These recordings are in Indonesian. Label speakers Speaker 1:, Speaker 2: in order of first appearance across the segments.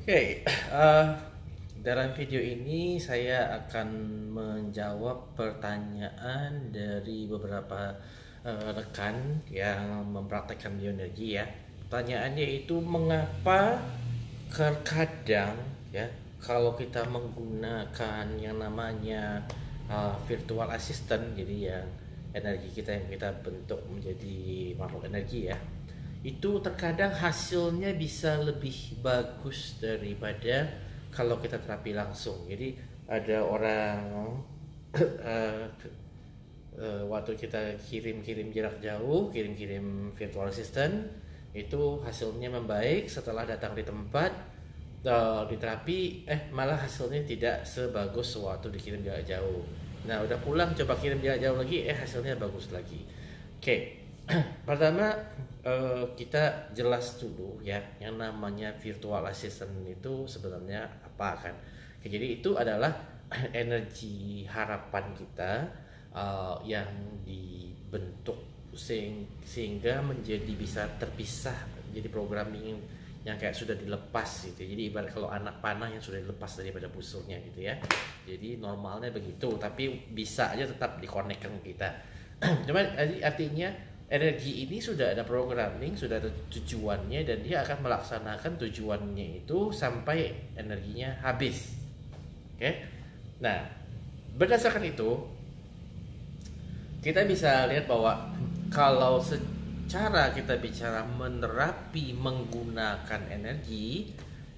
Speaker 1: Oke, eh, dalam video ini saya akan menjawab pertanyaan dari beberapa rekan yang mempraktekkan bioenergi ya. Pertanyaannya itu mengapa terkadang ya kalau kita menggunakan yang namanya virtual assistant, jadi yang energi kita yang kita bentuk menjadi makhluk energi ya, itu terkadang hasilnya bisa lebih bagus daripada kalau kita terapi langsung. Jadi ada orang eh, waktu kita kirim-kirim jarak jauh, kirim-kirim virtual assistant, itu hasilnya membaik. Setelah datang di tempat di terapi, malah hasilnya tidak sebagus waktu dikirim jarak jauh. Nah udah pulang coba kirim jarak jauh lagi, hasilnya bagus lagi. Oke. Pertama kita jelas dulu ya yang namanya virtual assistant itu sebenarnya apa kan. Oke, jadi itu adalah energi harapan kita yang dibentuk sehingga menjadi bisa terpisah, jadi programming yang kayak sudah dilepas gitu. Jadi ibarat kalau anak panah yang sudah dilepas daripada busurnya gitu ya. Jadi normalnya begitu, tapi bisa aja tetap dikonekkan kita. Cuma artinya energi ini sudah ada programming, sudah ada tujuannya, dan dia akan melaksanakan tujuannya itu sampai energinya habis. Oke. Nah, berdasarkan itu kita bisa lihat bahwa kalau secara kita bicara menerapi menggunakan energi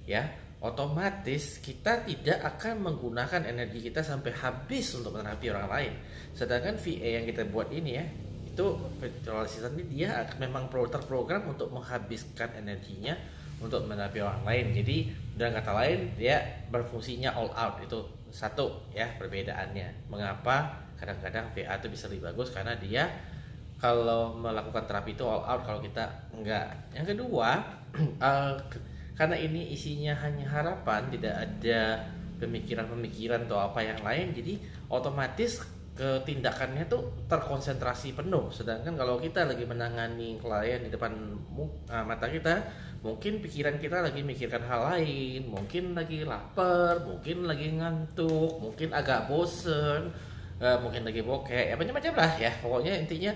Speaker 1: ya, otomatis kita tidak akan menggunakan energi kita sampai habis untuk menerapi orang lain. Sedangkan VA yang kita buat ini ya, itu virtual assistant ini dia memang terprogram untuk menghabiskan energinya untuk menerapi orang lain. Jadi dengan kata lain dia berfungsinya all out. Itu satu ya perbedaannya. Mengapa kadang-kadang VA itu bisa lebih bagus, karena dia kalau melakukan terapi itu all out, kalau kita enggak. Yang kedua karena ini isinya hanya harapan, tidak ada pemikiran-pemikiran atau apa yang lain, jadi otomatis ketindakannya tuh terkonsentrasi penuh. Sedangkan kalau kita lagi menangani klien di depan mata kita, mungkin pikiran kita lagi mikirkan hal lain, mungkin lagi lapar, mungkin lagi ngantuk, mungkin agak bosen, mungkin lagi bokeh, ya macam-macam lah ya. Pokoknya intinya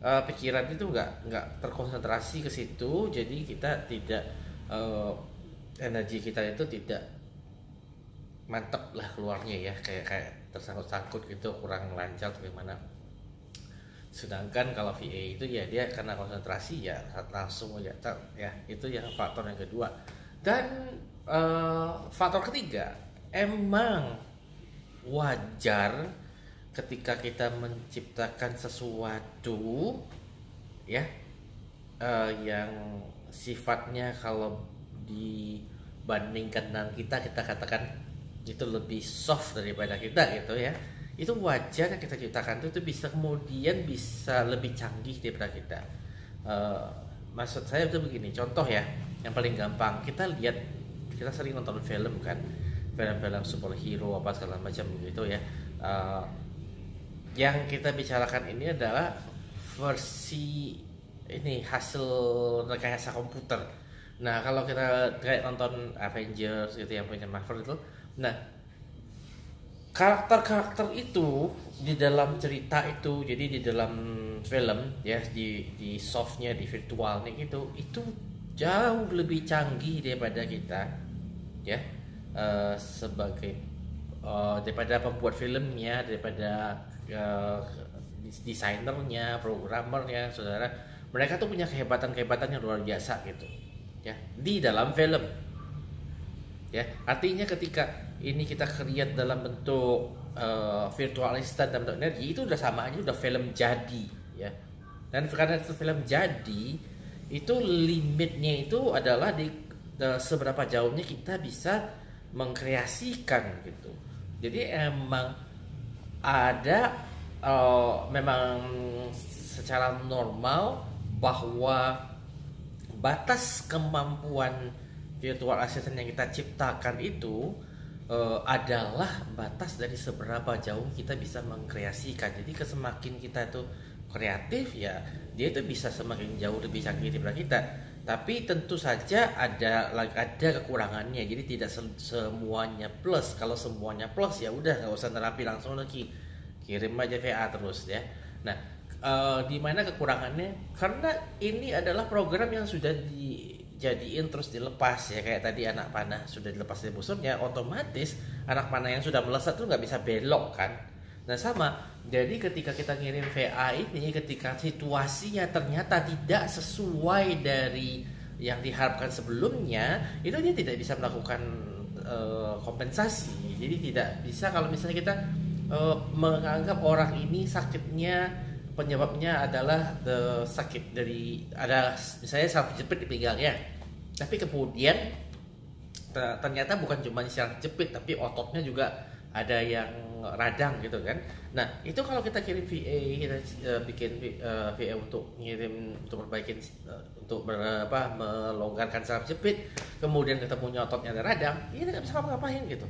Speaker 1: pikiran itu nggak terkonsentrasi ke situ, jadi kita tidak energi kita itu tidak mantep lah keluarnya ya, kayak tersangkut-sangkut gitu, kurang lancar atau gimana. Sedangkan kalau VA itu ya dia karena konsentrasi ya langsung aja ya. Itu yang faktor yang kedua. Dan faktor ketiga, emang wajar ketika kita menciptakan sesuatu ya yang sifatnya kalau dibandingkan dengan kita katakan itu lebih soft daripada kita gitu ya. Itu wajar yang kita ciptakan itu bisa kemudian bisa lebih canggih daripada kita. Maksud saya itu begini, contoh ya yang paling gampang, kita lihat, kita sering nonton film kan, film-film superhero apa segala macam gitu ya. Yang kita bicarakan ini adalah versi ini hasil rekayasa komputer. Nah kalau kita kayak nonton Avengers gitu yang punya Marvel itu, nah karakter-karakter itu di dalam cerita itu, jadi di dalam film ya, di softnya, di virtualnya gitu, itu jauh lebih canggih daripada kita ya, sebagai daripada pembuat filmnya, daripada desainernya, programmernya, saudara. Mereka tuh punya kehebatan-kehebatan yang luar biasa gitu ya di dalam film ya. Artinya ketika ini kita create dalam bentuk virtual assistant dalam bentuk energi, itu udah sama aja udah film jadi ya. Dan karena itu film jadi, itu limitnya itu adalah di seberapa jauhnya kita bisa mengkreasikan gitu. Jadi emang ada memang secara normal bahwa batas kemampuan virtual assistant yang kita ciptakan itu adalah batas dari seberapa jauh kita bisa mengkreasikan. Jadi semakin kita itu kreatif ya, dia itu bisa semakin jauh lebih canggih daripada kita. Tapi tentu saja ada kekurangannya. Jadi tidak semuanya plus. Kalau semuanya plus ya udah nggak usah nerapi langsung lagi, kirim aja VA terus ya. Nah, di mana kekurangannya? Karena ini adalah program yang sudah dijadiin terus dilepas ya, kayak tadi anak panah sudah dilepas dari busurnya, otomatis anak panah yang sudah melesat tuh nggak bisa belok kan. Nah sama, jadi ketika kita ngirim VA ini, ketika situasinya ternyata tidak sesuai dari yang diharapkan sebelumnya, itu dia tidak bisa melakukan kompensasi. Jadi tidak bisa kalau misalnya kita menganggap orang ini sakitnya penyebabnya adalah sakit dari ada misalnya saraf jepit di pinggang ya, tapi kemudian ternyata bukan cuma saraf jepit tapi ototnya juga ada yang radang gitu kan. Nah itu kalau kita kirim VA, kita bikin VA untuk ngirim untuk perbaikin untuk melonggarkan saraf jepit, kemudian ketemunya ototnya ada radang, ini nggak bisa ngapa-ngapain gitu.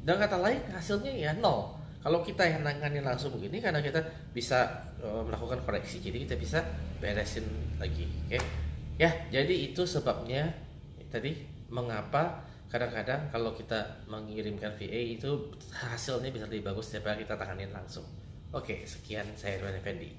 Speaker 1: Dan kata lain hasilnya ya nol. Kalau kita yang nanganin langsung begini, karena kita bisa melakukan koreksi, jadi kita bisa beresin lagi, oke? Ya, jadi itu sebabnya tadi mengapa kadang-kadang kalau kita mengirimkan VA itu hasilnya bisa lebih bagus daripada kita tanganin langsung. Oke, sekian, saya Irwan Effendi.